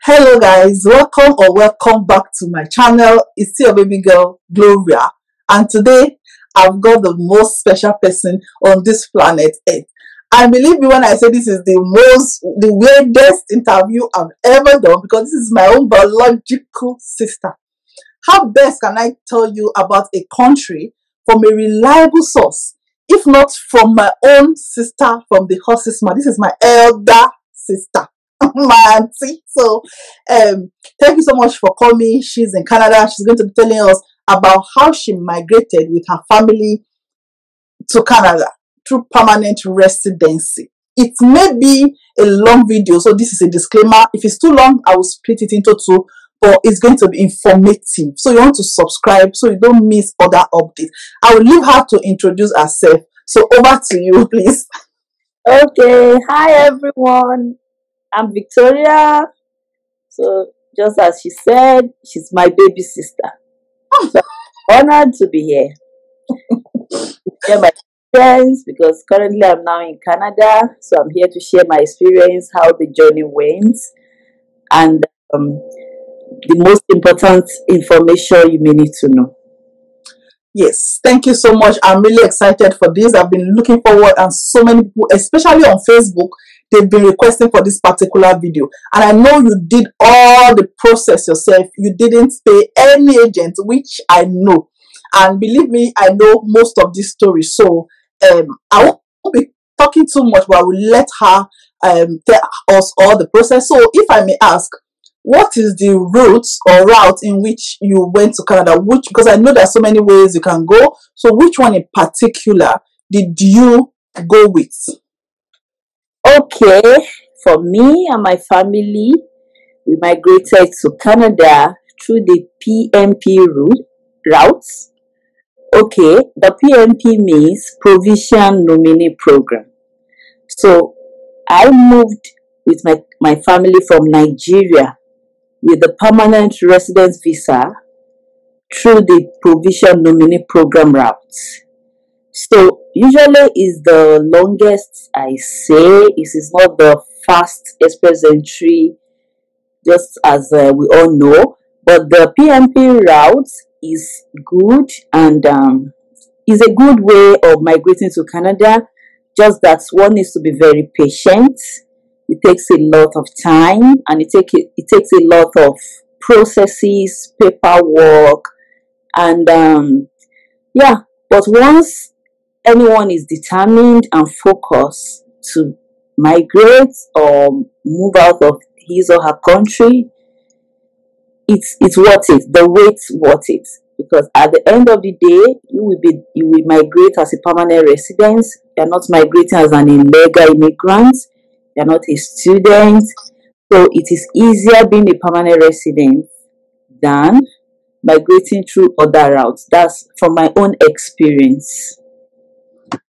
Hello guys, welcome back to my channel. It's your baby girl Gloria, and today I've got the most special person on this planet Earth. And believe me when I say this is the weirdest interview I've ever done, because this is my own biological sister. How best can I tell you about a country from a reliable source, if not from my own sister from the horse's mouth? This is my elder sister, my auntie. So thank you so much for coming. She's in Canada. She's going to be telling us about how she migrated with her family to Canada through permanent residency. It may be a long video, so this is a disclaimer. If it's too long, I will split it into two, but it's going to be informative. So you want to subscribe so you don't miss other updates. I will leave her to introduce herself. So over to you, please. Okay, hi everyone. I'm Victoria. So just as she said, she's my baby sister. So I'm honored to be here. Share my experience, because currently I'm now in Canada. So I'm here to share my experience, how the journey went, and the most important information you may need to know. Yes, thank you so much. I'm really excited for this. I've been looking forward, and so many people, especially on Facebook, they've been requesting for this particular video. And I know you did all the process yourself. You didn't pay any agent, which I know. And believe me, I know most of this story. So I won't be talking too much, but I will let her tell us all the process. So if I may ask, what is the route in which you went to Canada? Because I know there are so many ways you can go. So which one in particular did you go with? Okay, for me and my family, we migrated to Canada through the PNP routes. Okay, the PNP means Provincial Nominee Program. So I moved with my family from Nigeria with the permanent residence visa through the Provincial Nominee Program routes. So usually is the longest, I say. It is not the fast express entry, just as we all know. But the PNP route is good, and is a good way of migrating to Canada. Just that one needs to be very patient. It takes a lot of time, and it takes a lot of processes, paperwork, and yeah. But once anyone is determined and focused to migrate or move out of his or her country, it's worth it. The wait's worth it, because at the end of the day, you will migrate as a permanent resident. You're not migrating as an illegal immigrant. You're not a student. So it is easier being a permanent resident than migrating through other routes. That's from my own experience.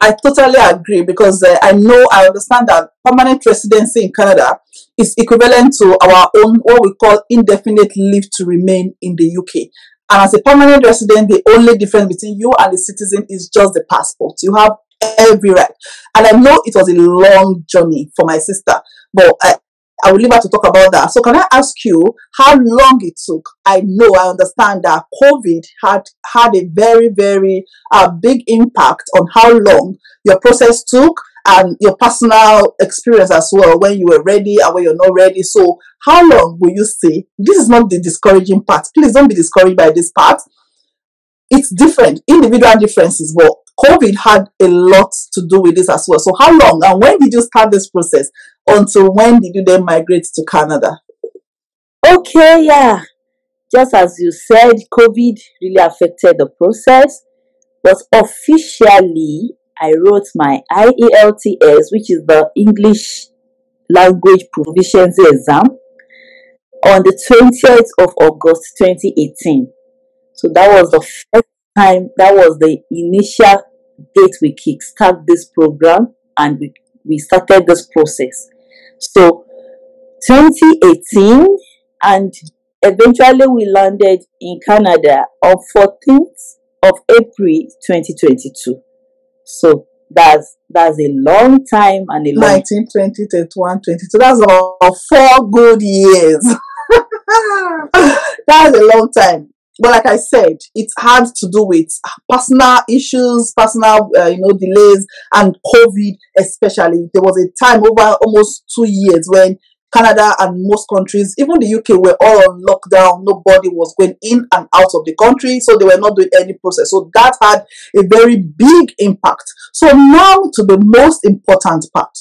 I totally agree, because I understand that permanent residency in Canada is equivalent to our own, what we call indefinite leave to remain in the UK. And as a permanent resident, the only difference between you and the citizen is just the passport. You have every right. And I know it was a long journey for my sister, but I will leave her to talk about that. So can I ask you how long it took? I understand that COVID had a very, very big impact on how long your process took, and your personal experience as well, when you were ready and when you're not ready. So how long will you say? This is not the discouraging part. Please don't be discouraged by this part. It's different, individual differences, but COVID had a lot to do with this as well. So how long and when did you start this process, until when did you then migrate to Canada? Okay, yeah. Just as you said, COVID really affected the process. But officially, I wrote my IELTS, which is the English Language Proficiency Exam, on the 20th of August 2018. So that was the first time, that was the initial date we kickstart this program, and we started this process. So 2018, and eventually we landed in Canada on 14th of April 2022. So that's a long time, and a long 19, 20, 21, 22. That's about 4 good years. That's a long time. But like I said, it had to do with personal issues, personal, delays, and COVID especially. There was a time over almost 2 years when Canada and most countries, even the UK, were all on lockdown. Nobody was going in and out of the country, so they were not doing any process. So that had a very big impact. So now to the most important part.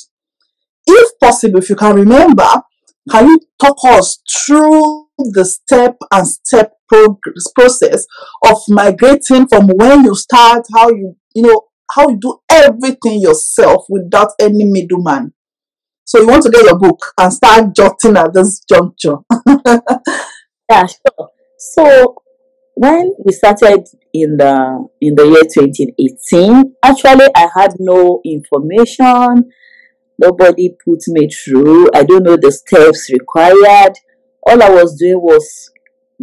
If possible, if you can remember, can you talk us through the step process of migrating from when you start, how you do everything yourself without any middleman? So you want to get your book and start jotting at this juncture. Yeah, sure. So when we started in the year 2018, actually I had no information. Nobody put me through. I don't know the steps required. All I was doing was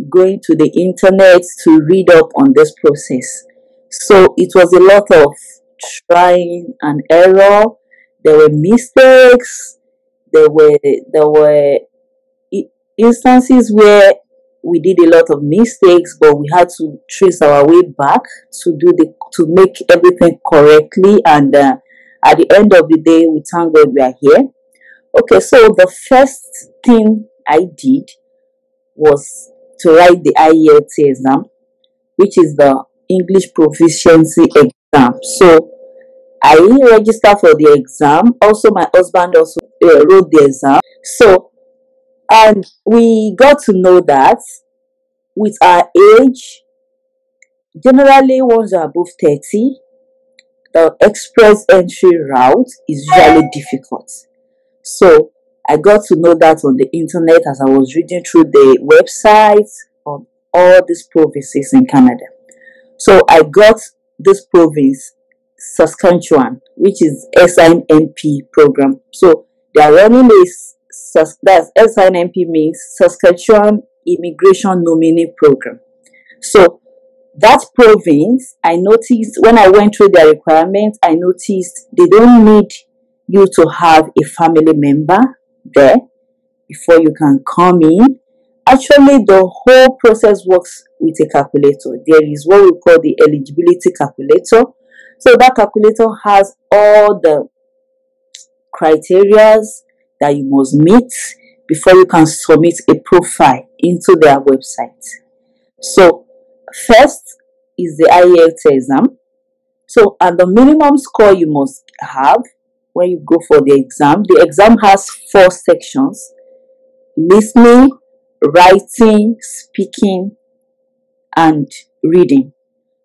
going to the internet to read up on this process. So it was a lot of trying and error. There were mistakes. There were instances where we did a lot of mistakes, but we had to trace our way back to make everything correctly. And at the end of the day, we thank God we are here. Okay, so the first thing I did was to write the IELTS exam, which is the English Proficiency exam. So I registered for the exam. Also, my husband also wrote the exam. So, and we got to know that with our age, generally once you're above 30, the express entry route is usually difficult. So I got to know that on the internet as I was reading through the websites on all these provinces in Canada. So I got this province, Saskatchewan, which is SINMP program. So they are running that's SINMP means Saskatchewan Immigration Nominee Program. So that province, I noticed when I went through their requirements, I noticed they don't need you to have a family member there before you can come in. Actually, the whole process works with a calculator. There is what we call the eligibility calculator. So that calculator has all the criterias that you must meet before you can submit a profile into their website. So first is the IELTS exam. So, and the minimum score you must have when you go for the exam has 4 sections: listening, writing, speaking, and reading.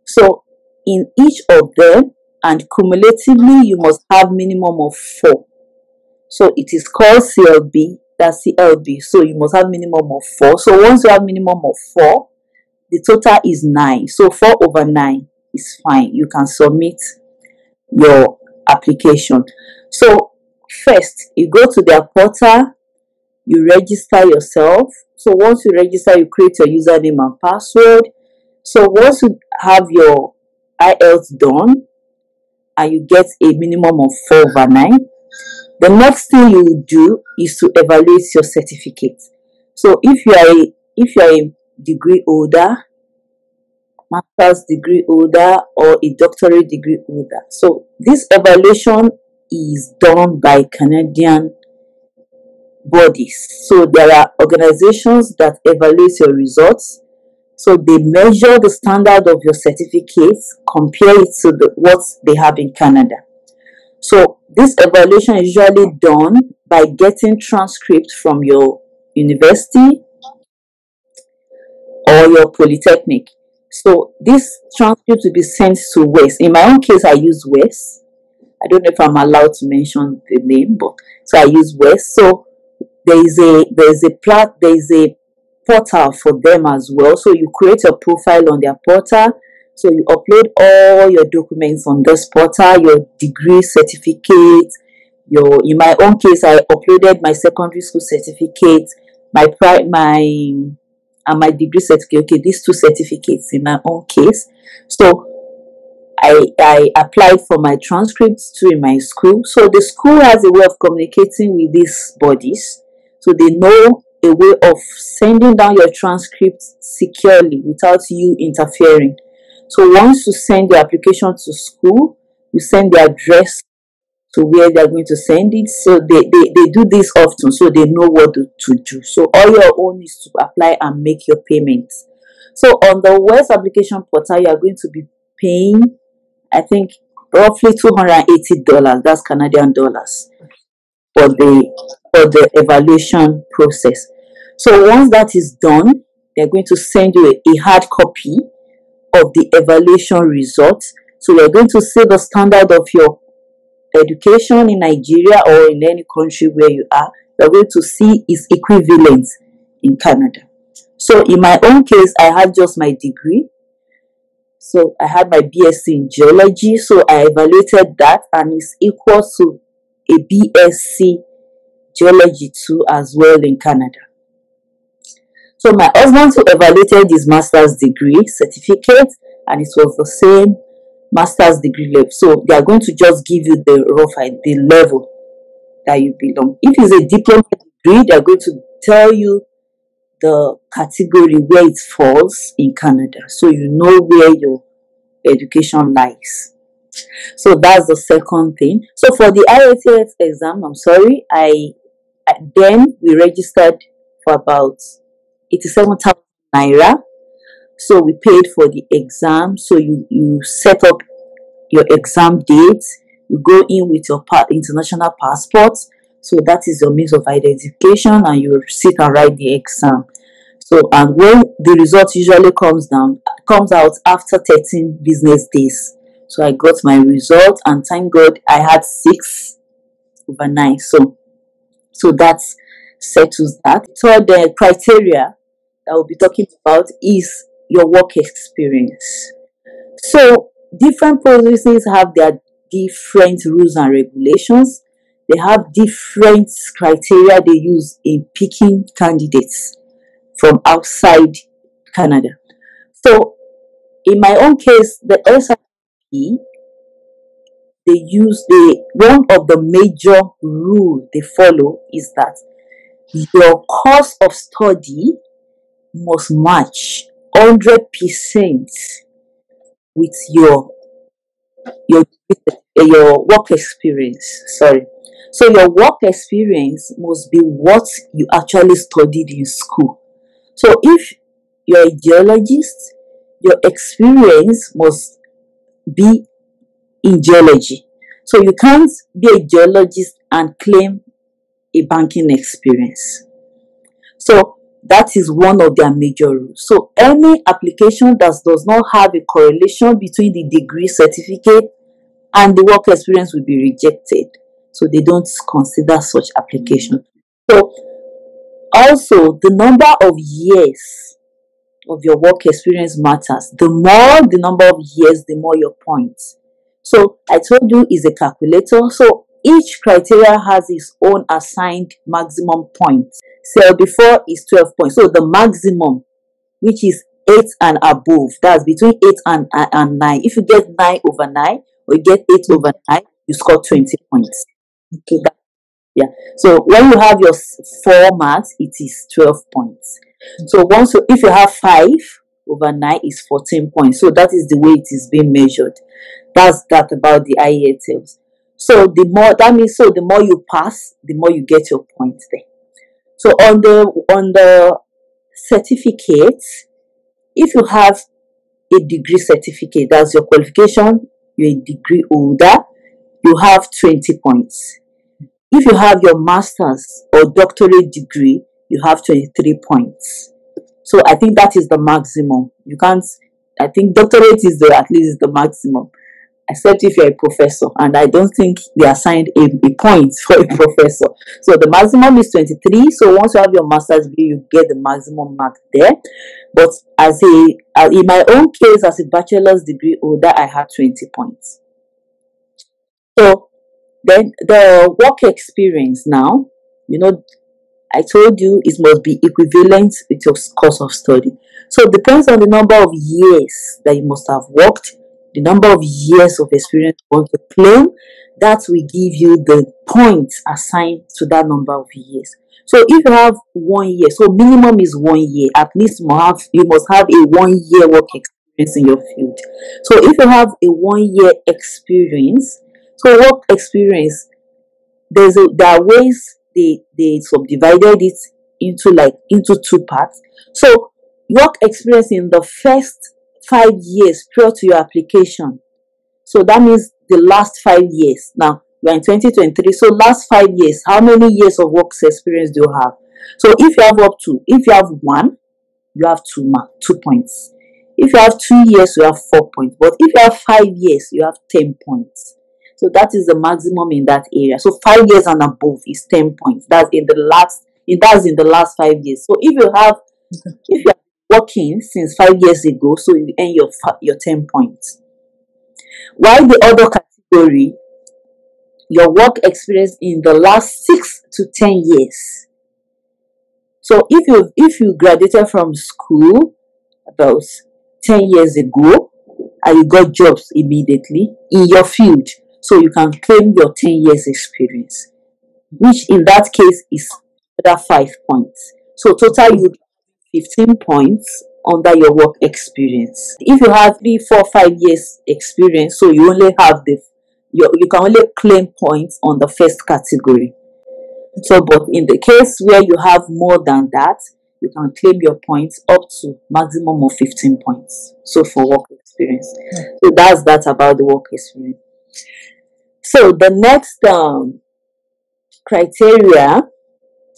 So in each of them, and cumulatively, you must have minimum of 4. So it is called CLB, that's CLB. So you must have minimum of 4. So once you have minimum of 4, the total is 9. So 4 over 9 is fine. You can submit your application. So first, you go to their portal, you register yourself. So once you register, you create your username and password. So once you have your IELTS done and you get a minimum of 4 over 9, the next thing you will do is to evaluate your certificate. So if you are a degree holder, master's degree holder, or a doctorate degree holder, so this evaluation is done by Canadian bodies. So there are organizations that evaluate your results. So they measure the standard of your certificates, compare it to what they have in Canada. So this evaluation is usually done by getting transcripts from your university or your polytechnic. So this transcript will be sent to WES. In my own case, I use WES. I don't know if I'm allowed to mention the name, but so I use WES. So there is a portal for them as well. So you create a profile on their portal. So you upload all your documents on this portal, your degree certificate, in my own case, I uploaded my secondary school certificate, my degree certificate. Okay, these 2 certificates in my own case. So I applied for my transcripts too in my school. So the school has a way of communicating with these bodies. So they know a way of sending down your transcript securely without you interfering. So once you send your application to school, you send the address to where they're going to send it. So they do this often, so they know what to do. So all your own is to apply and make your payments. So on the WES application portal, you are going to be paying, I think, roughly $280. That's Canadian dollars for the evaluation process. So once that is done, they're going to send you a hard copy of the evaluation results. So you're going to see the standard of your education in Nigeria or in any country where you are. You're going to see its equivalent in Canada. So in my own case, I had just my degree. So I had my BSc in geology. So I evaluated that, and it's equal to a BSc geology too as well in Canada. So my husband who evaluated his master's degree certificate, and it was the same master's degree level. So they are going to just give you the level that you belong. If it's a diploma degree, they are going to tell you the category where it falls in Canada, so you know where your education lies. So that's the second thing. So for the IELTS exam, I'm sorry, then we registered for about 87,000 naira. So we paid for the exam. So you set up your exam date. You go in with your international passport. So that is your means of identification, and you sit and write the exam. So, and when the result usually comes out after 13 business days. So I got my result, and thank God I had 6/9. So that settles that. So the criteria that we'll be talking about is your work experience. So different policies have their different rules and regulations. They have different criteria they use in picking candidates from outside Canada. So in my own case, the SIP, one of the major rules they follow is that your course of study must match 100% with your work experience. Sorry. So your work experience must be what you actually studied in school. So if you're a geologist, your experience must be in geology. So you can't be a geologist and claim a banking experience. So that is one of their major rules. So any application that does not have a correlation between the degree certificate and the work experience will be rejected. So they don't consider such application. So also the number of years of your work experience matters. The more the number of years, the more your points. So I told you is a calculator. So each criteria has its own assigned maximum points. Cell before is 12 points. So the maximum, which is 8 and above, that's between 8 and 9. If you get 9/9 or you get 8/9, you score 20 points. Okay, yeah. So when you have your 4 marks, it is 12 points. So if you have 5/9 is 14 points. So that is the way it is being measured. That's that about the IELTS. So the more you pass, the more you get your points there. So on the certificates, if you have a degree certificate, that's your qualification, you're a degree holder, you have 20 points. If you have your master's or doctorate degree, you have 23 points. So I think that is the maximum. I think doctorate is at least the maximum, except if you're a professor, and I don't think they assigned a point for a professor. So the maximum is 23. So once you have your master's degree, you get the maximum mark there. But in my own case, as a bachelor's degree holder, I had 20 points. So then the work experience now, I told you it must be equivalent with your course of study. So it depends on the number of years that you must have worked, the number of years of experience you want to claim. That will give you the points assigned to that number of years. So if you have 1 year, so minimum is 1 year. At least you must have a 1 year work experience in your field. So if you have a 1 year experience, so work experience, there are ways they subdivided it into two parts. So work experience in the first 5 years prior to your application. So that means the last 5 years. Now we're in 2023. So last 5 years, how many years of work experience do you have? So if you have one, you have 2 points. If you have 2 years, you have 4 points. But if you have 5 years, you have 10 points. So that is the maximum in that area. So 5 years and above is 10 points. That's in the last 5 years. So if you are working since 5 years ago, so you earn your 10 points. While the other category, your work experience in the last 6 to 10 years. So if you graduated from school about 10 years ago and you got jobs immediately in your field, so you can claim your 10 years experience, which in that case is another 5 points. So total you 15 points under your work experience. If you have 3, 4, 5 years experience, so you only have you can only claim points on the first category. So, but in the case where you have more than that, you can claim your points up to maximum of 15 points. So for work experience. So that's that about the work experience. So the next criteria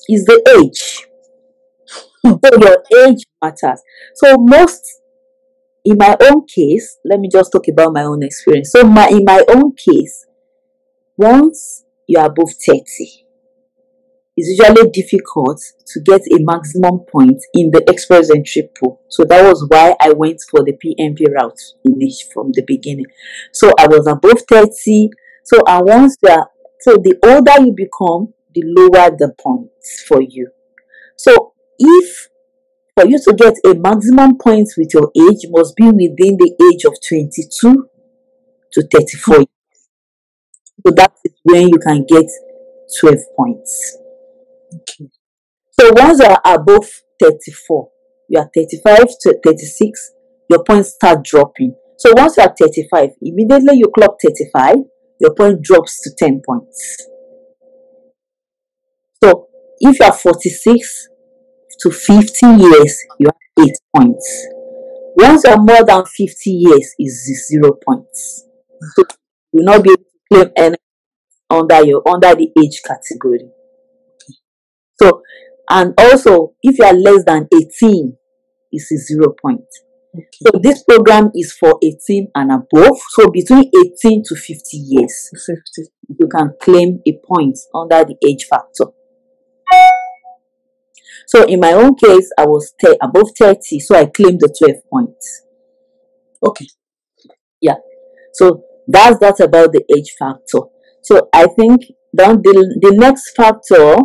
is the age. So your age matters. So in my own case, let me just talk about my own experience. So in my own case, once you are above 30, it's usually difficult to get a maximum point in the express entry pool. So that was why I went for the PMP route from the beginning. So I was above 30. So the older you become, the lower the points for you. So for you to get a maximum points with your age, you must be within the age of 22 to 34 years. So that is when you can get 12 points. Okay. So once you are above 34, you are 35 to 36, your points start dropping. So once you are 35, immediately you clock 35, your point drops to 10 points. So if you are 46 to 50 years, you have 8 points. Once you are more than 50 years, is 0 points. So you will not be able to claim any under the age category. So, and also if you are less than 18, it's 0 points. Okay. So this program is for 18 and above. So between 18 to 50 years, 50. you can claim a point under the age factor. So in my own case, I was above 30, so I claimed the 12 points. Okay. Yeah. So that's about the age factor. So I think the next factor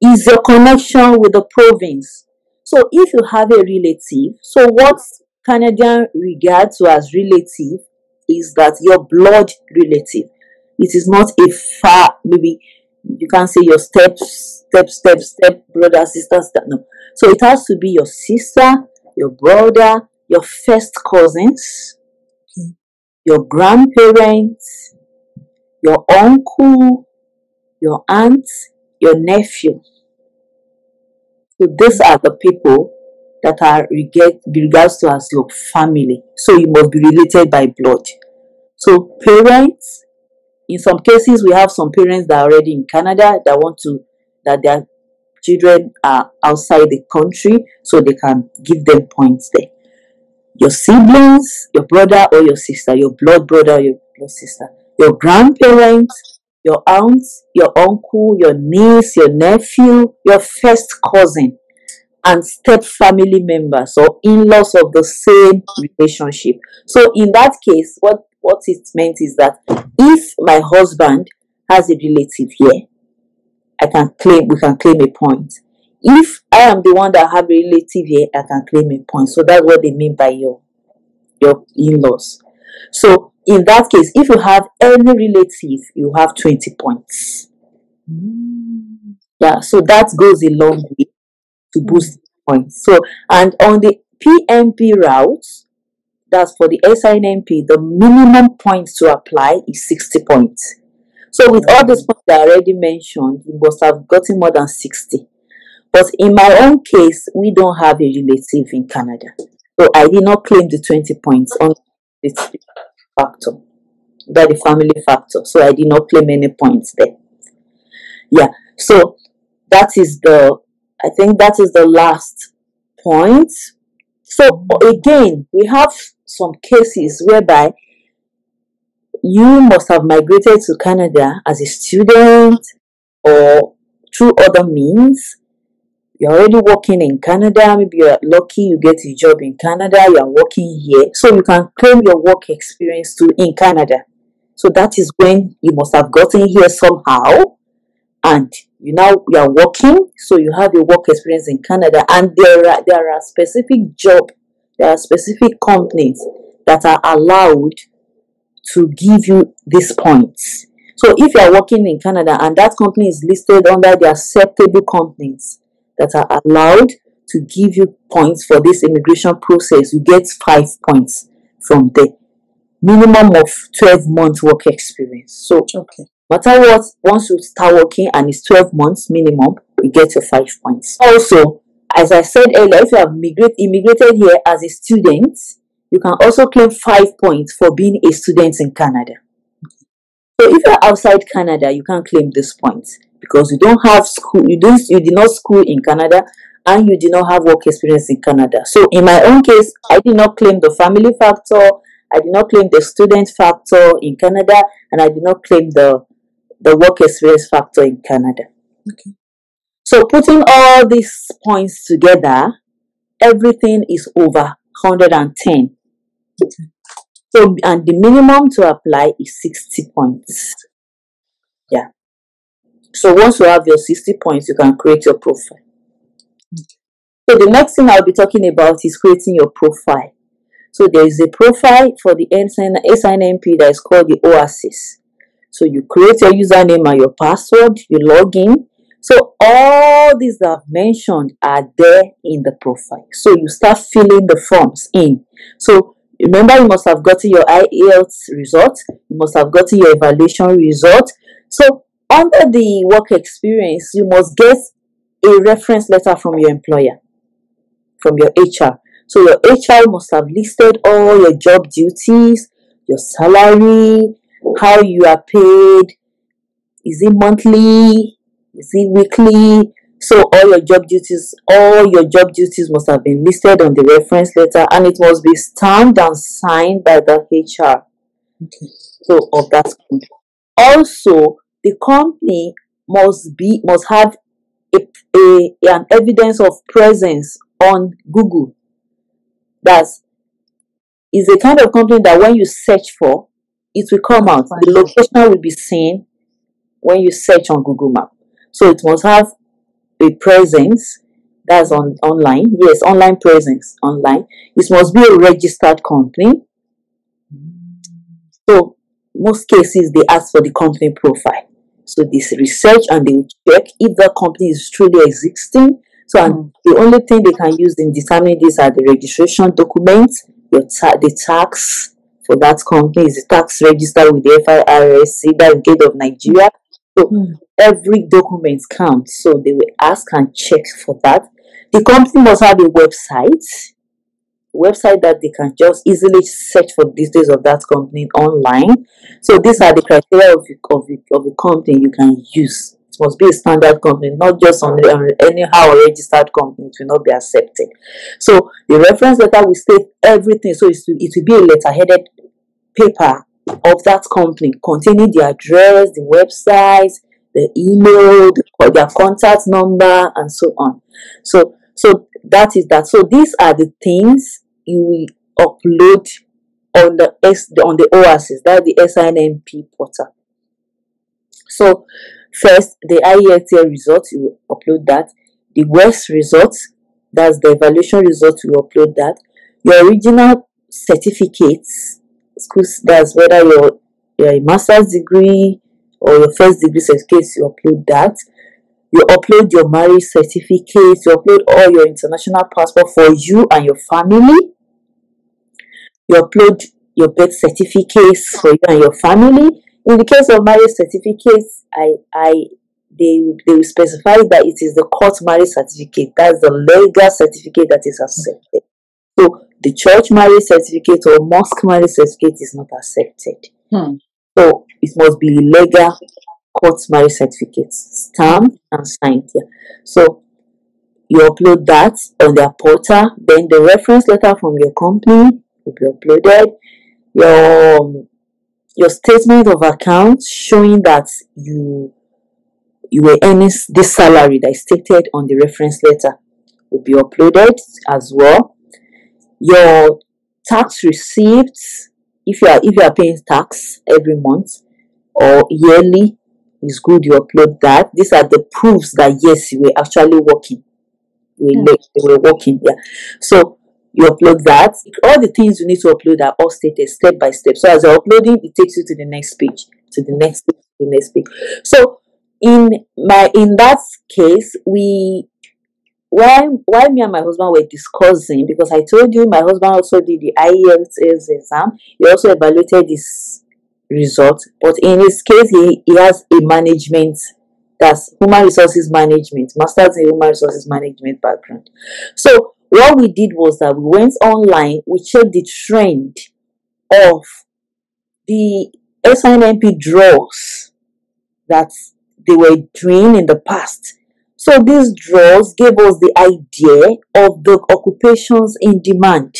is your connection with the province. So if you have a relative, so what Canadian regard to as relative is that your blood relative. It is not a far, maybe you can't say your step brother, sister, no. So it has to be your sister, your brother, your first cousins, your grandparents, your uncle, your aunt, your nephew. So these are the people that are regards to as your family. So you must be related by blood. So parents, in some cases we have some parents that are already in Canada that their children are outside the country, so they can give them points there. Your siblings, your brother or your sister, your blood brother or your blood sister, your grandparents, your aunts, your uncle, your niece, your nephew, your first cousin, and step family members or in-laws of the same relationship. So in that case, what it meant is that if my husband has a relative here, we can claim a point. If I am the one that have a relative here, I can claim a point. So that's what they mean by your in-laws. So in that case, if you have any relative, you have 20 points. Yeah, so that goes a long way to boost points. So, and on the PMP routes, that's for the SINMP, the minimum points to apply is 60 points. So with all those points that I already mentioned, you must have gotten more than 60. But in my own case, we don't have a relative in Canada. So I did not claim the 20 points on this factor, by the family factor. So I did not claim any points there. Yeah. So that is I think that is the last point. So again, we have some cases whereby you must have migrated to Canada as a student or through other means. You're already working in Canada. Maybe you're lucky you get a job in Canada. You're working here. So you can claim your work experience too in Canada. So that is when you must have gotten here somehow. And you are working. So you have your work experience in Canada. And there are specific companies that are allowed to give you these points. So if you are working in Canada and that company is listed under the acceptable companies that are allowed to give you points for this immigration process, you get 5 points from the minimum of 12 months work experience. So Okay. matter what, once you start working and it's 12 months minimum, you get your 5 points. Also, as I said earlier, if you have immigrated here as a student, you can also claim 5 points for being a student in Canada. So if you're outside Canada, you can't claim these points because you don't have school, you did not school in Canada, and you did not have work experience in Canada. So in my own case, I did not claim the family factor, I did not claim the student factor in Canada, and I did not claim the work experience factor in Canada. Okay. So putting all these points together, everything is over 110. Okay. So, and the minimum to apply is 60 points. Yeah. So once you have your 60 points, you can create your profile. Okay. So the next thing I'll be talking about is creating your profile. So there is a profile for the SINMP that is called the Oasis. So you create your username and your password, you log in. So all these that I've mentioned are there in the profile. So you start filling the forms in. So remember, you must have gotten your IELTS result. You must have gotten your evaluation result. So under the work experience, you must get a reference letter from your employer, from your HR. So your HR must have listed all your job duties, your salary, how you are paid. Is it monthly? Is it weekly? So all your job duties must have been listed on the reference letter, and it must be stamped and signed by the HR. Okay. So of that company. Also, the company must have an evidence of presence on Google. That's is a kind of company that when you search for, it will come out. The location will be seen when you search on Google Map. So it must have a presence that's online. Yes, online presence online. It must be a registered company. So most cases they ask for the company profile. So this research and they will check if the company is truly existing. So and the only thing they can use in determining this are the registration documents, the tax for that company is the tax registered with the FIRS, the Gate of Nigeria. So every document counts. So they will ask and check for that. The company must have a website that they can just easily search for details of that company online. So these are the criteria of a company you can use. It must be a standard company, not just on anyhow registered company. It will not be accepted. So the reference letter will state everything. So it will be a letter-headed paper of that company containing the address, the website, the email, their contact number, and so on. So that is that. So these are the things you will upload on the Oasis, that's the SINMP portal. So first, the IELTS results, you will upload that. The WES results, that's the evaluation results, you will upload that. Your original certificates, that's whether you're a master's degree or your first degree certificates, you upload that. You upload your marriage certificates, you upload all your international passport for you and your family. You upload your birth certificates for you and your family. In the case of marriage certificates, they will specify that it is the court marriage certificate. That's the legal certificate that is accepted. So the church marriage certificate or mosque marriage certificate is not accepted. So it must be legal court marriage certificate, stamped and signed. Yeah. So you upload that on their portal. Then the reference letter from your company will be uploaded. Your statement of account showing that you were earning this salary that is stated on the reference letter will be uploaded as well. Your tax receipts, if you are paying tax every month or yearly, is good. You upload that. These are the proofs that yes, you were actually working. They were working. Yeah. So you upload that. All the things you need to upload are all stated step by step. So as you're uploading, it takes you to the next page, to the next page, to the next page. So in that case, why me and my husband were discussing, because I told you my husband also did the IELTS exam. He also evaluated his result, but in his case, he has a management, that's human resources management, master's in human resources management background. So what we did was that we went online, we checked the trend of the SNMP draws that they were doing in the past. So these draws gave us the idea of the occupations in demand.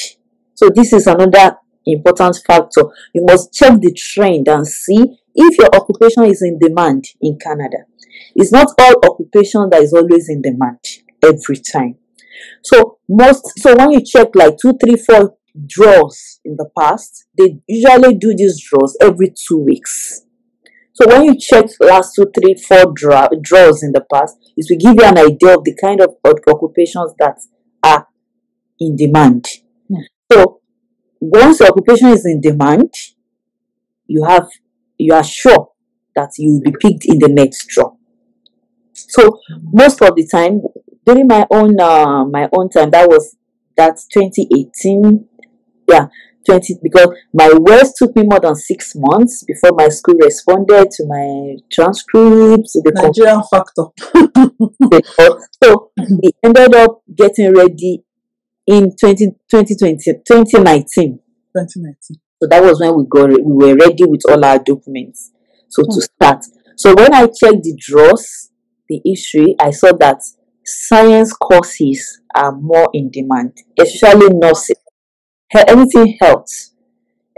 So this is another important factor. You must check the trend and see if your occupation is in demand in Canada. It's not all occupation that is always in demand every time. So when you check like 2, 3, 4 draws in the past, they usually do these draws every 2 weeks. So when you check last 2, 3, 4 draws in the past, it will give you an idea of the kind of occupations that are in demand. So once the occupation is in demand, you are sure that you will be picked in the next draw. So most of the time, during my own time, that's 2018. Yeah, because my worst took me more than 6 months before my school responded to my transcripts. The Nigerian factor. So we ended up getting ready in 2019. So that was when we were ready with all our documents. So to start. So when I checked the draws, the history, I saw that science courses are more in demand, especially nursing. Anything health,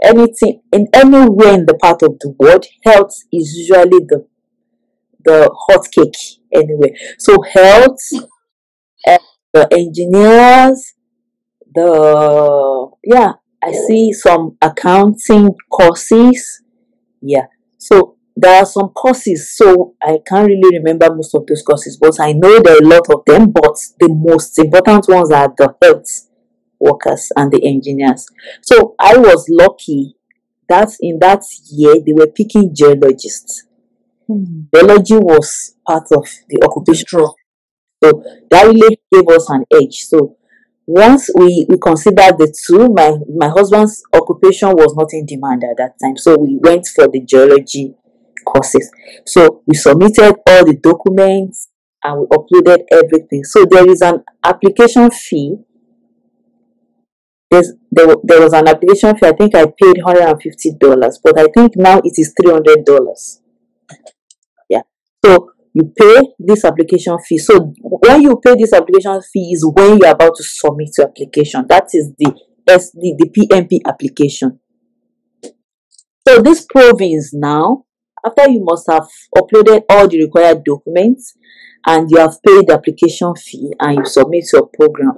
anything in anywhere in the part of the world, health is usually the hot cake anyway. So health, the engineers, I see some accounting courses. Yeah. So there are some courses, so I can't really remember most of those courses, but I know there are a lot of them, but the most important ones are the health workers and the engineers. So I was lucky that in that year they were picking geologists. Geology was part of the occupation. So that really gave us an edge. So once we considered the two, my husband's occupation was not in demand at that time. So we went for the geology courses. So we submitted all the documents and we uploaded everything. So there is an application fee. There was an application fee. I think I paid $150, but I think now it is $300. Yeah. So you pay this application fee. So when you pay this application fee is when you're about to submit your application. That is the PMP application. So this province now, after you must have uploaded all the required documents and you have paid the application fee and you submit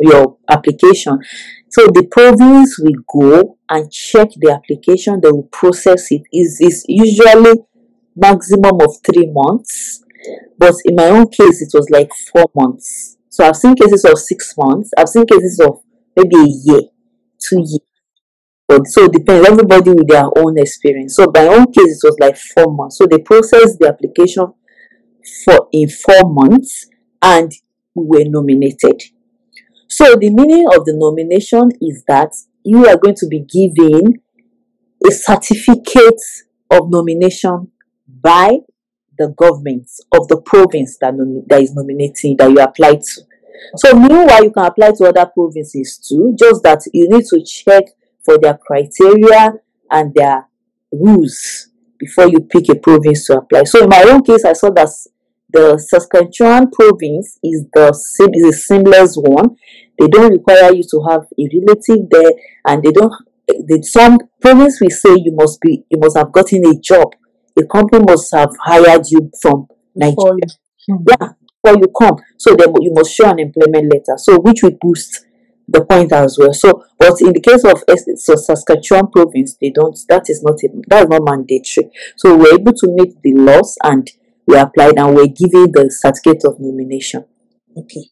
your application. So the province will go and check the application. They will process it. Is usually maximum of 3 months, but in my own case it was like 4 months. So I've seen cases of 6 months. I've seen cases of maybe a year, 2 years. But so it depends. Everybody with their own experience. So my own case it was like 4 months. So they processed the application for in 4 months, and we were nominated. So the meaning of the nomination is that you are going to be given a certificate of nomination by the government of the province that is nominating, that you applied to. So meanwhile, you can apply to other provinces too, just that you need to check for their criteria and their rules before you pick a province to apply. So in my own case, I saw that the Saskatchewan province is the seamless one. They don't require you to have a relative there, and some province will say you must have gotten a job. A company must have hired you from Nigeria. Yeah, before you come. So then you must show an employment letter. So which will boost the point as well. So, but in the case of Saskatchewan province, they don't. That is not mandatory. So we're able to meet the laws, and we applied, and we're given the certificate of nomination. Okay.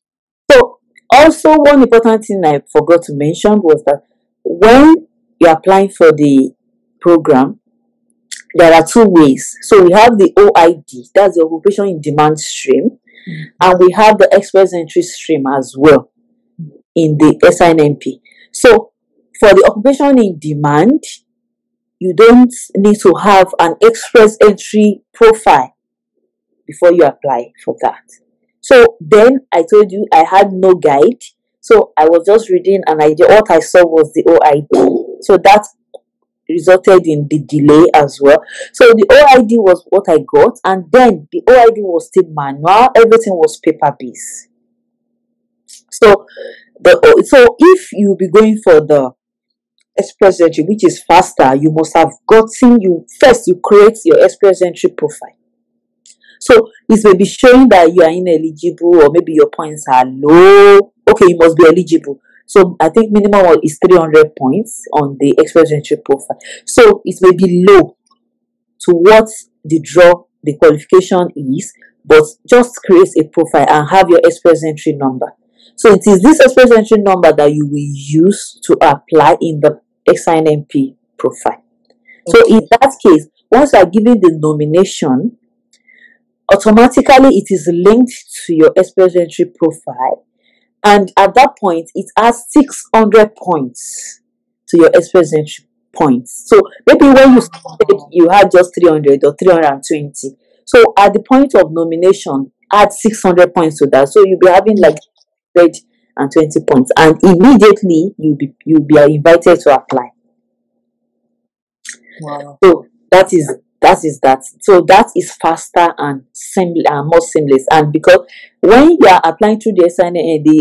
So also, one important thing I forgot to mention was that when you're applying for the program, there are two ways. So we have the OID, that's the occupation in demand stream, and we have the express entry stream as well in the SINMP. So for the occupation in demand, you don't need to have an express entry profile before you apply for that. So then I told you I had no guide. So I was just reading, and what I saw was the OID. So that resulted in the delay as well. So the OID was what I got, and then the OID was still manual. Everything was paper based. So if you be going for the express entry, which is faster, you must have you create your express entry profile. So it may be showing that you are ineligible, or maybe your points are low. Okay, you must be eligible. So I think minimum is 300 points on the express entry profile. So it may be low to what the qualification is, but just create a profile and have your express entry number. So it is this express entry number that you will use to apply in the SINMP profile. So in that case, once you are given the nomination, automatically it is linked to your express entry profile, and at that point it adds 600 points to your express entry points. So maybe when you started, you had just 300 or 320. So at the point of nomination, add 600 points to that. So you'll be having like 120 points, and immediately you'll be invited to apply. Wow. So that is that. So that is faster and more seamless. And because when you are applying through the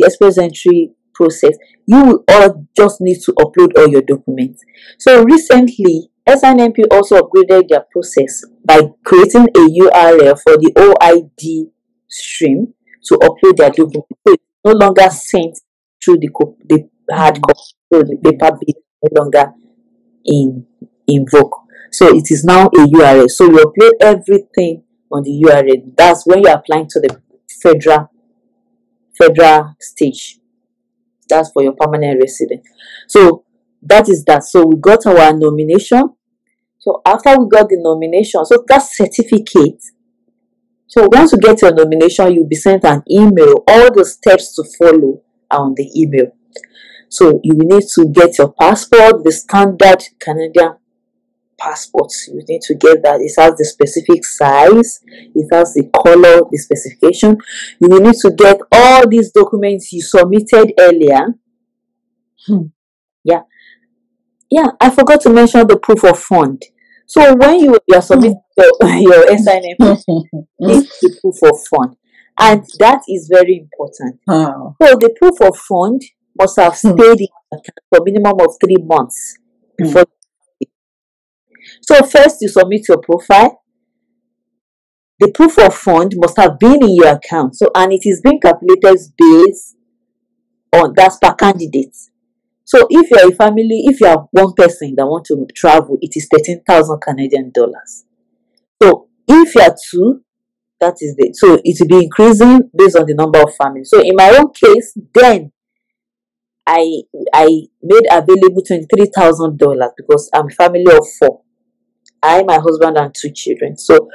express entry process, you all just need to upload all your documents. So recently, SINMP also upgraded their process by creating a URL for the OID stream to upload their documents. So it's no longer sent through the hard copy, so the paper is no longer in vogue. So it is now a URL. So you upload everything on the URL. That's when you're applying to the federal stage. That's for your permanent resident. So that is that. So we got our nomination. So after we got the nomination, so that certificate. So once you get your nomination, you'll be sent an email. All the steps to follow are on the email. So you will need to get your passport, the standard Canadian passports. You need to get that. It has the specific size, it has the color, the specification. You will need to get all these documents you submitted earlier. Yeah, I forgot to mention the proof of fund. So when you are submitting your SINMP, it's the proof of fund, and that is very important. So the proof of fund must have stayed in for a minimum of 3 months before. So first you submit your profile. The proof of fund must have been in your account. So, and it is being calculated based on that's per candidate. So if you are a family, if you are one person that want to travel, it is 13,000 Canadian dollars. So if you are two, that is so it will be increasing based on the number of families. So in my own case, then I made available $23,000 because I'm a family of 4. I, my husband, and 2 children. So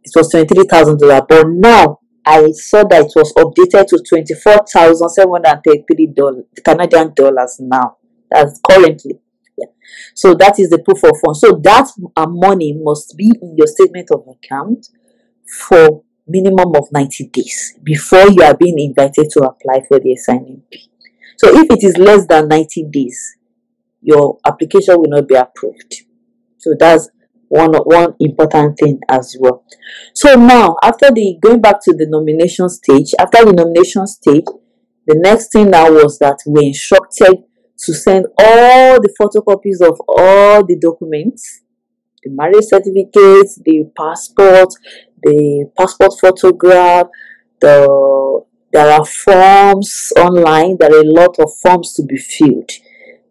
it was $23,000. But now I saw that it was updated to $24,733 Canadian dollars now. That's currently. Yeah. So that is the proof of funds. So that money must be in your statement of account for minimum of 90 days before you are being invited to apply for the SINP. So if it is less than 90 days, your application will not be approved. So that's one important thing as well. So now, after going back to the nomination stage, the next thing now was that we instructed to send all the photocopies of all the documents, the marriage certificate, the passport photograph, there are forms online. There are a lot of forms to be filled.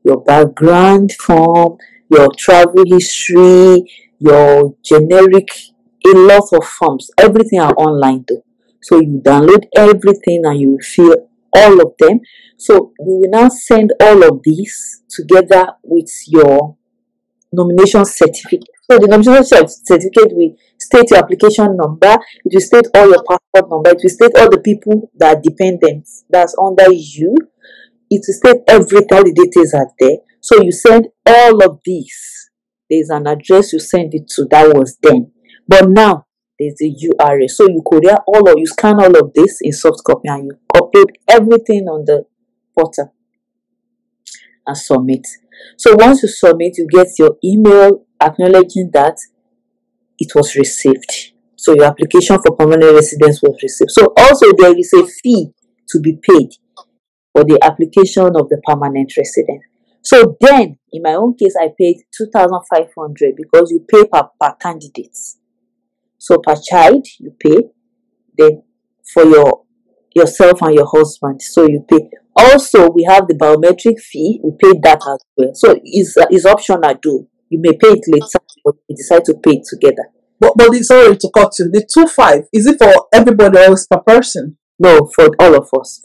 Your background form, your travel history, your generic, a lot of forms. Everything are online though. So you download everything and you will fill all of them. So you will now send all of these together with your nomination certificate. So the nomination certificate will state your application number, it will state all your passport number, it will state all the people that are dependents that's under you, it will state everything, all the details are there. So you send all of these. There's an address you send it to, that was then. But now there's a URL. So you courier you scan all of this in soft copy and you upload everything on the portal and submit. So once you submit, you get your email acknowledging that it was received. So your application for permanent residence was received. So also there is a fee to be paid for the application of the permanent resident. So then, in my own case, I paid $2,500 because you pay per candidate. So per child, you pay. Then for yourself and your husband, so you pay. Also, we have the biometric fee. We paid that as well. So it's optional though. You may pay it later, but you decide to pay it together. But sorry to cut you. The 2.5, is it for everybody or per person? No, for all of us.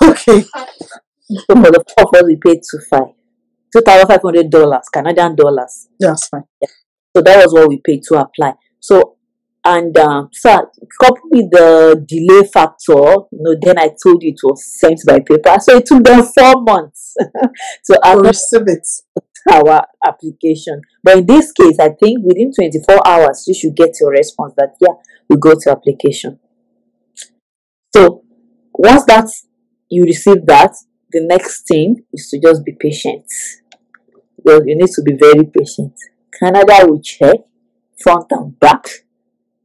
Okay. So for the 4 of us, we paid $2,500 Canadian dollars. That's fine. Yeah. So that was what we paid to apply. So coupled with the delay factor, then I told you it was sent by paper. So it took them 4 months to receive it. Our application. But in this case, I think within 24 hours, you should get your response that, yeah, we go to application. So once you receive that, the next thing is to just be patient. Well, you need to be very patient. Canada will check front and back.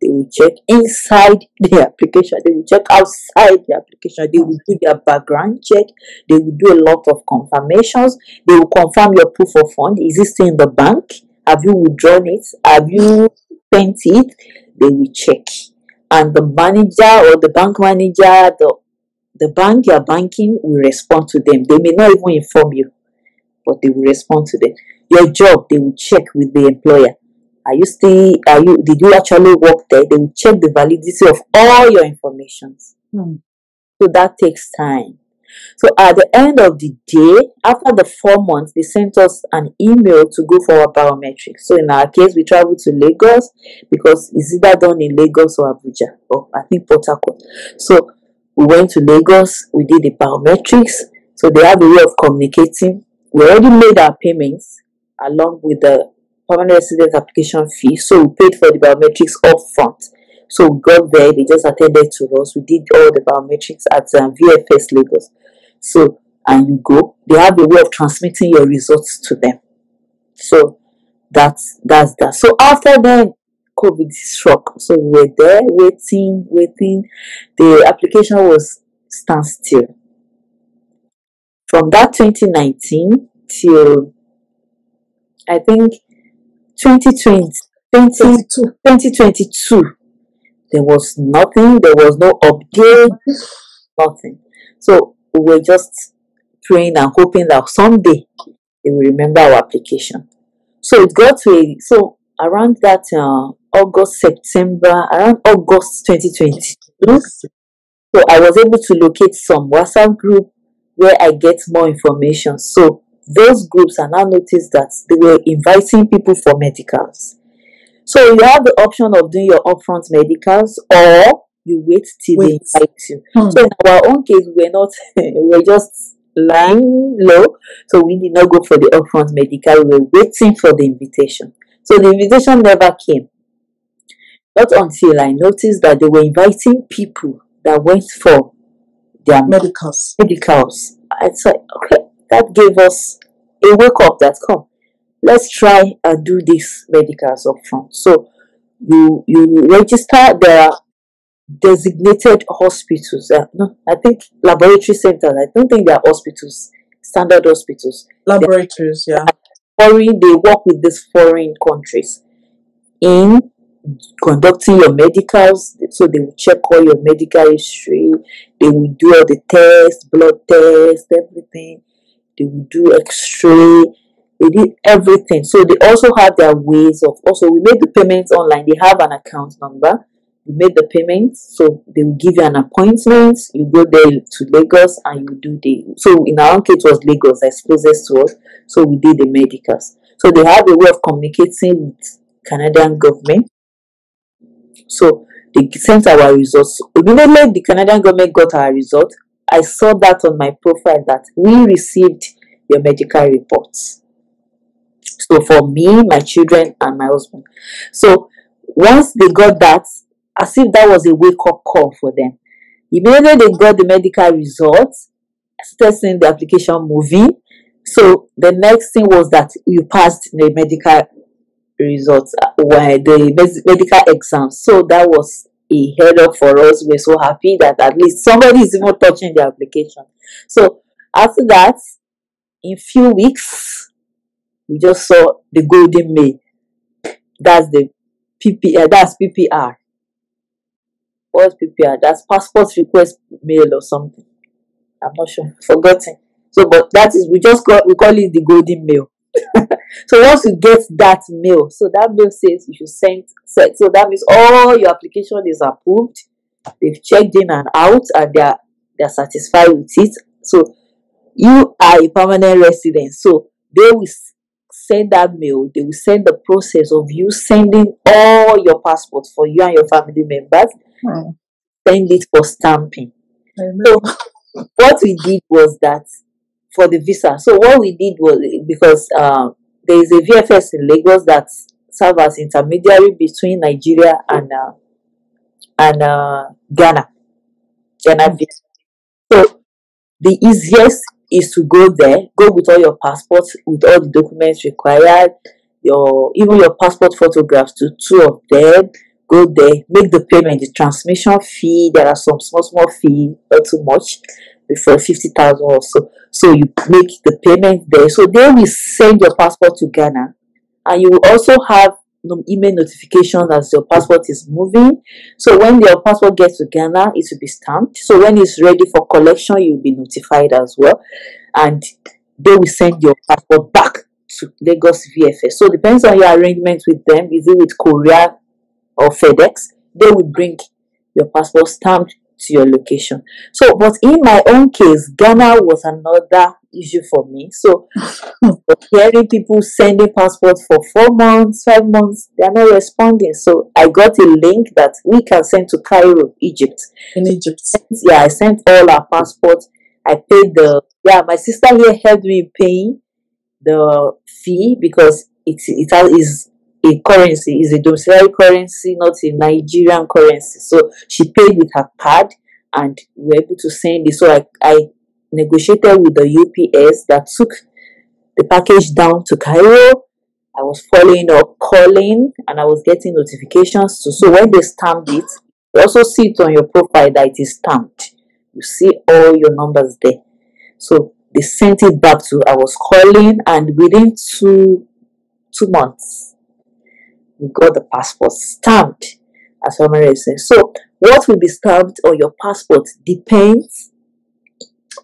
They will check inside the application. They will check outside the application. They will do their background check. They will do a lot of confirmations. They will confirm your proof of fund. Is it still in the bank? Have you withdrawn it? Have you spent it? They will check. And the manager or the bank manager, the bank you are banking will respond to them. They may not even inform you, but they will respond to them. Your job, they will check with the employer. Did you actually work there? They will check the validity of all your information. So that takes time. So at the end of the day, after the 4 months, they sent us an email to go for our biometrics. So in our case, we traveled to Lagos because it's either done in Lagos or Abuja, or I think Port Harcourt. So we went to Lagos, we did the biometrics. So they have a way of communicating. We already made our payments along with the permanent resident application fee. So we paid for the biometrics up front. So we got there, they just attended to us. We did all the biometrics at VFS Lagos. So, and you go, they have a way of transmitting your results to them. So that's that. So after then, COVID struck. So we were there waiting. The application was standstill. From that 2019 till I think 2022, there was nothing. There was no update, nothing. So we were just praying and hoping that someday they will remember our application. So it got to around that August 2022. So I was able to locate some WhatsApp group where I get more information. So those groups, I now noticed that they were inviting people for medicals. So you have the option of doing your upfront medicals, or you wait till they Wait. invite you. Hmm. So in our own case, we're not, we're just lying low. So we did not go for the upfront medical. We were waiting for the invitation. So the invitation never came. Not until I noticed that they were inviting people that went for their Medicals. medicals. I said, okay, that gave us a wake up that come. Let's try and do this medicals up front. So you register. There are designated hospitals. No, I think laboratory centers. I don't think they are hospitals, standard hospitals. Laboratories, yeah. Foreign, they work with these foreign countries in conducting your medicals. So they will check all your medical history. They will do all the tests, blood tests, everything. They will do X-ray. They did everything. So they also have their ways of. Also, we made the payments online. They have an account number. You made the payment, so they will give you an appointment. You go there to Lagos and you do the. So in our own case, it was Lagos that's closest to us. So we did the medicals. So they have a way of communicating with Canadian government. So they sent our results. Immediately the Canadian government got our result, I saw that on my profile that we received your medical reports. So for me, my children, and my husband. So once they got that, as if that was a wake-up call for them. Immediately they got the medical results, I started seeing the application moving. So the next thing was that you passed the medical results, were the medical exams. So that was a head up for us. We're so happy that at least somebody is even touching the application. So after that, in few weeks, we just saw the golden mail. That's the PPR. That's PPR. What's PPR? That's passport request mail or something. I'm not sure. Forgotten. So, but that is, we call it the golden mail. So once you get that mail, so that mail says you should send. So that means all your application is approved. They've checked in and out, and they're satisfied with it. So you are a permanent resident. So they will send that mail. They will send the process of you sending all your passports for you and your family members. Send it for stamping. So what we did was that for the visa. So what we did was, because there is a VFS in Lagos that serves as intermediary between Nigeria and Ghana. So the easiest is to go there, go with all your passports, with all the documents required, even your passport photographs, to two of them. Go there, make the payment, the transmission fee. There are some small fee, not too much, for 50,000 or so. So you make the payment there. So they will send your passport to Ghana, and you will also have email notification as your passport is moving. So when your passport gets to Ghana, it will be stamped. So when it's ready for collection, you'll be notified as well, and they will send your passport back to Lagos VFS. So it depends on your arrangement with them. Is it with Korea or FedEx? They will bring your passport stamped to your location. So, but in my own case, Ghana was another issue for me. So hearing people sending passports for 4 months, 5 months, they are not responding. So I got a link that we can send to Cairo, Egypt. In Egypt. Yeah, I sent all our passports. I paid my sister here helped me paying the fee, because it is a currency, is a domiciliary currency, not a Nigerian currency. So she paid with her card, and we were able to send it. So I negotiated with the UPS that took the package down to Cairo. I was following up, calling, and I was getting notifications too. So when they stamped it, you also see it on your profile that it is stamped. You see all your numbers there. So they sent it back to, I was calling, and within two months, we got the passport stamped as permanent resident. So what will be stamped on your passport depends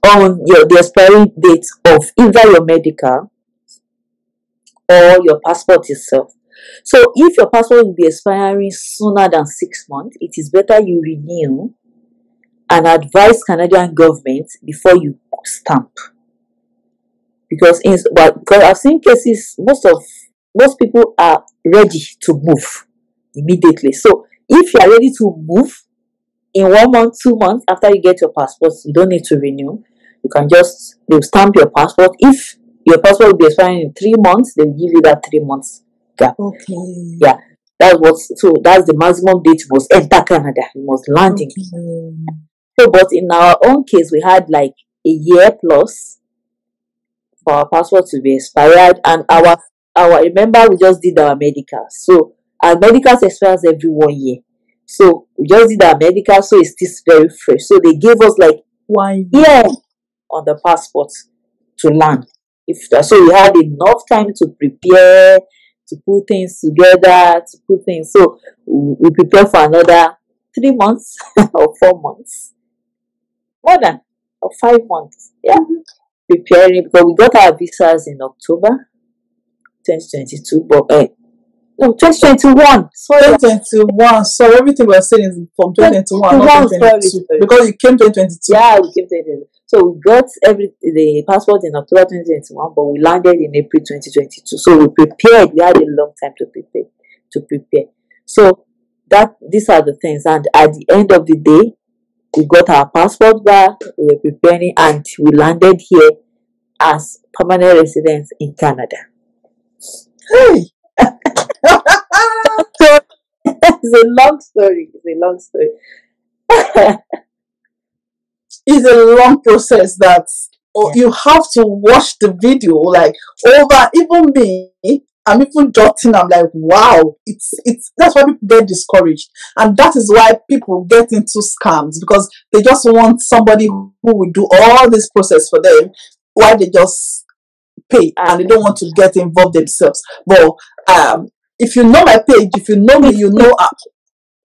on the expiry date of either your medical or your passport itself. So if your passport will be expiring sooner than 6 months, it is better you renew and advise Canadian government before you stamp. Because I've seen cases, most people are ready to move. immediately. So if you are ready to move in 1 month, 2 months after you get your passport, you don't need to renew. You can just, they'll stamp your passport. If your passport will be expiring in 3 months, they'll give you that 3 months gap. Okay. Yeah, that's the maximum date you must enter Canada. You must land in. So, but in our own case, we had like a year plus for our passport to be expired, and our remember we just did our medical. So our medicals expires every 1 year. So we just did our medical, so it's still very fresh. So they gave us like 1 year on the passport to land. So we had enough time to prepare, to put things together, to put things. So we prepare for another 3 months or 4 months, more than, or 5 months. Yeah, preparing, because we got our visas in October 2022, but no, 2021. Sorry, 2021. So everything we're saying is from 2021, not 2022. sorry. Because you came 2022. Yeah, we came 2022. So we got the passport in October 2021, but we landed in April 2022. So we prepared. We had a long time to prepare. So these are the things. And at the end of the day, we got our passport back. We were preparing, and we landed here as permanent residents in Canada. Hey. So it's a long story. It's a long process that you have to watch the video like over. Even me, I'm even jotting. I'm like, wow, it's that's why people get discouraged, and that is why people get into scams, because they just want somebody who will do all this process for them while they just pay, and they don't want to get involved themselves. But if you know my page, if you know me, you know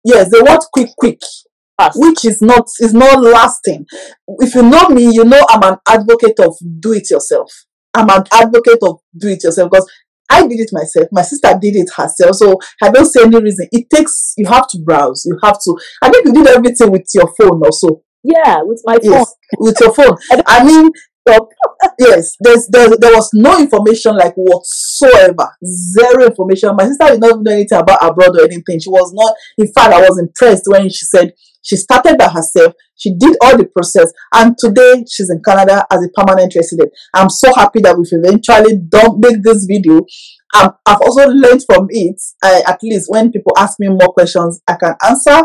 yes, they want quick, which is not lasting. If you know me, you know I'm an advocate of do it yourself. I'm an advocate of do it yourself, because I did it myself. My sister did it herself, so I don't see any reason. You have to browse. You have to. I think you did everything with your phone also. Yeah, with my phone. Yes, with your phone. I mean, yes, there was no information like whatsoever. Zero information. My sister did not know anything about abroad or anything. She was not. In fact, I was impressed when she said she started by herself. She did all the process, and today she's in Canada as a permanent resident. I'm so happy that we've eventually done make this video. I've also learned from it. At least when people ask me more questions, I can answer.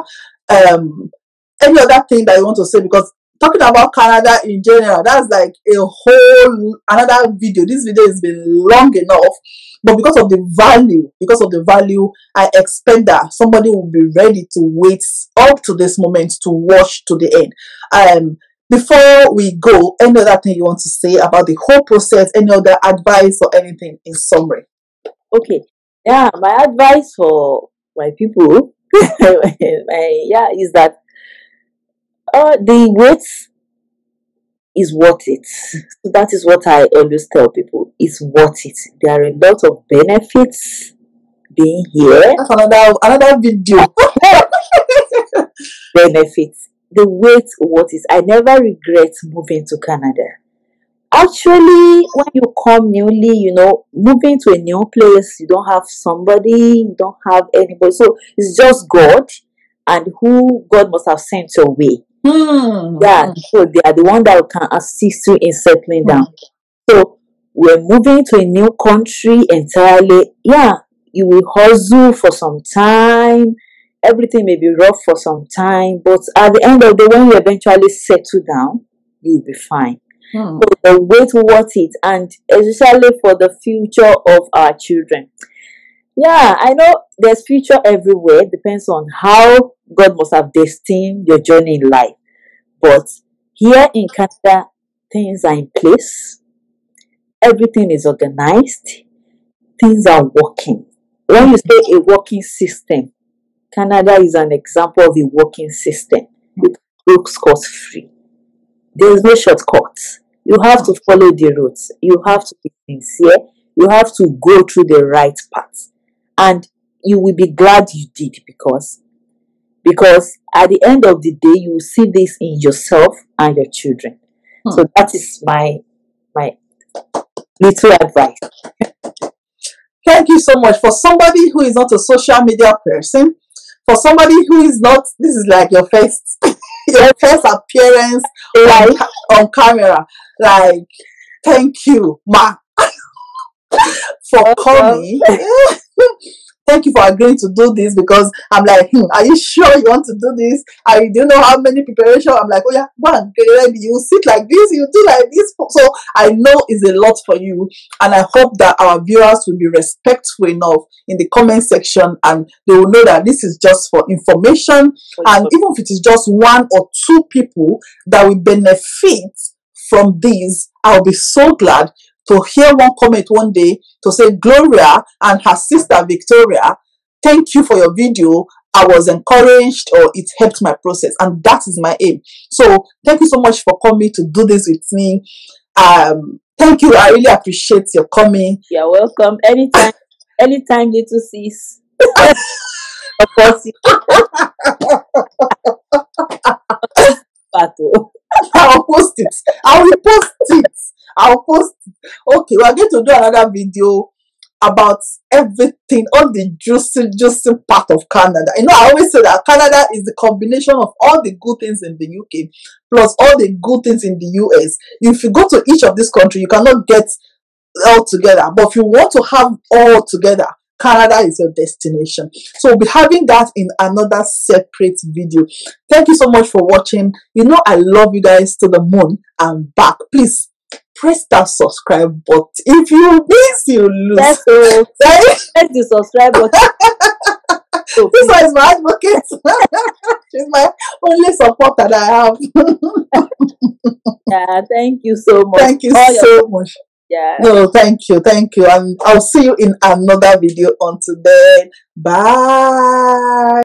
Any other thing that you want to say, because talking about Canada in general, that's like a whole another video. This video has been long enough, but because of the value, I expect that somebody will be ready to wait up to this moment to watch to the end. Before we go, any other thing you want to say about the whole process? Any other advice or anything in summary? Okay, yeah, my advice for my people, is that the wait is worth it. That is what I always tell people. It's worth it. There are a lot of benefits being here. That's another video. Benefits. The wait worth it. I never regret moving to Canada. Actually, when you come newly, moving to a new place, you don't have somebody, you don't have anybody. So it's just God and who God must have sent your way. Yeah, so they are the one that can assist you in settling down. So we're moving to a new country entirely. Yeah, you will hustle for some time. Everything may be rough for some time, but at the end of the day, when you eventually settle down, you'll be fine. So the wait worth it, and especially for the future of our children. Yeah, I know there's future everywhere. Depends on how God must have destined your journey in life. But here in Canada, things are in place. Everything is organized. Things are working. When you say a working system, Canada is an example of a working system. It works scot-free. There is no shortcuts. You have to follow the routes. You have to be sincere. You have to go through the right path. And you will be glad you did, because at the end of the day, you will see this in yourself and your children. So that is my little advice. Thank you so much. For somebody who is not a social media person, for somebody who is not, this is like your first your first appearance Like, on camera. Like, thank you, Ma, for welcome. coming. Thank you for agreeing to do this, because I'm like, are you sure you want to do this? I do you know how many preparation? I'm like, oh yeah, go and get ready. You sit like this, you do like this. So I know it's a lot for you, and I hope that our viewers will be respectful enough in the comment section, and they will know that this is just for information. And even if it is just one or two people that will benefit from this, I'll be so glad to hear one comment one day to say, Gloria and her sister Victoria, thank you for your video. I was encouraged, or it helped my process, and that is my aim. So thank you so much for coming to do this with me. Thank you. I really appreciate your coming. You're welcome. Anytime, little sis. Of course, I'll post it. I will post it. I'll post it. Okay, we're going to do another video about everything, all the juicy part of Canada. You know, I always say that Canada is the combination of all the good things in the UK plus all the good things in the US. If you go to each of these countries, you cannot get all together. But if you want to have all together, Canada is your destination. So we'll be having that in another separate video. Thank you so much for watching. You know, I love you guys to the moon and back. Please press that subscribe button. If you miss, you lose. Yes, so press the subscribe button. So this one is my advocate. She's my only supporter that I have. yeah, thank you so much. Thank you so much. Yeah. No, thank you, and I'll see you in another video. Until then, bye.